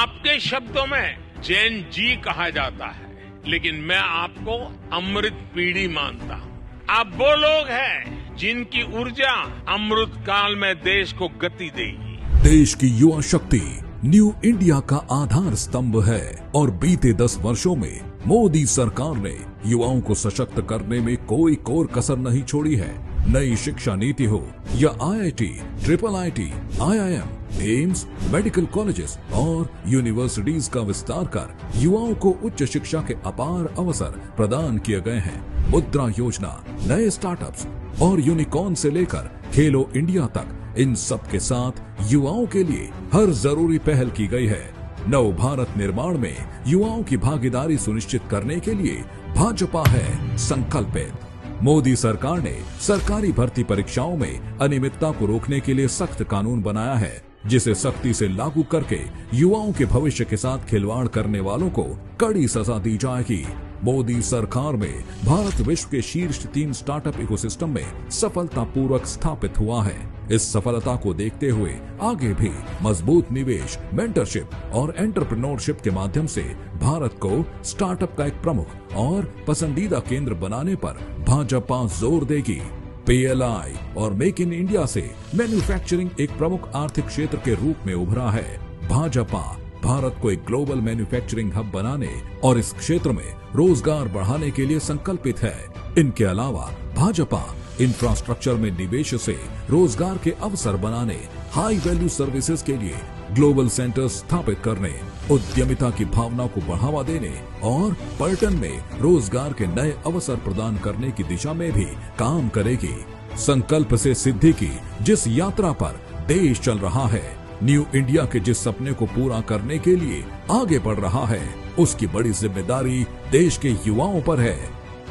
आपके शब्दों में जेन जी कहा जाता है, लेकिन मैं आपको अमृत पीढ़ी मानता हूं। आप वो लोग हैं जिनकी ऊर्जा अमृत काल में देश को गति देगी। देश की युवा शक्ति न्यू इंडिया का आधार स्तंभ है और बीते 10 वर्षों में मोदी सरकार ने युवाओं को सशक्त करने में कोई कोर कसर नहीं छोड़ी है। नई शिक्षा नीति हो या IIT, IIIT, IIM, AIIMS, medical colleges और यूनिवर्सिटीज का विस्तार कर युवाओं को उच्च शिक्षा के अपार अवसर प्रदान किए गए हैं। मुद्रा योजना, नए स्टार्टअप्स और यूनिकॉर्न से लेकर खेलो इंडिया तक, इन सब के साथ युवाओं के लिए हर जरूरी पहल की गई है। नव भारत निर्माण में युवाओं की भागीदारी सुनिश्चित करने के लिए भाजपा है संकल्पित। मोदी सरकार ने सरकारी भर्ती परीक्षाओं में अनियमितता को रोकने के लिए सख्त कानून बनाया है, जिसे सख्ती से लागू करके युवाओं के भविष्य के साथ खिलवाड़ करने वालों को कड़ी सजा दी जाएगी। मोदी सरकार में भारत विश्व के शीर्ष 3 स्टार्टअप इकोसिस्टम में सफलतापूर्वक स्थापित हुआ है। इस सफलता को देखते हुए आगे भी मजबूत निवेश, मेंटरशिप और एंटरप्रेन्योरशिप के माध्यम से भारत को स्टार्टअप का एक प्रमुख और पसंदीदा केंद्र बनाने पर भाजपा जोर देगी। PLI और मेक इन इंडिया से मैन्युफैक्चरिंग एक प्रमुख आर्थिक क्षेत्र के रूप में उभरा है। भाजपा भारत को एक ग्लोबल मैन्युफैक्चरिंग हब बनाने और इस क्षेत्र में रोजगार बढ़ाने के लिए संकल्पित है। इनके अलावा भाजपा इंफ्रास्ट्रक्चर में निवेश से रोजगार के अवसर बनाने, हाई वैल्यू सर्विसेज के लिए ग्लोबल सेंटर स्थापित करने, उद्यमिता की भावना को बढ़ावा देने और पर्यटन में रोजगार के नए अवसर प्रदान करने की दिशा में भी काम करेगी। संकल्प से सिद्धि की जिस यात्रा पर देश चल रहा है, न्यू इंडिया के जिस सपने को पूरा करने के लिए आगे बढ़ रहा है, उसकी बड़ी जिम्मेदारी देश के युवाओं पर है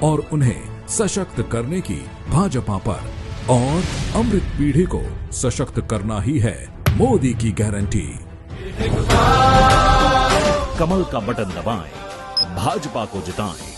और उन्हें सशक्त करने की भाजपा पर और अमृत पीढ़ी को सशक्त करना ही है मोदी की गारंटी। कमल का बटन दबाएं, भाजपा को जिताएं।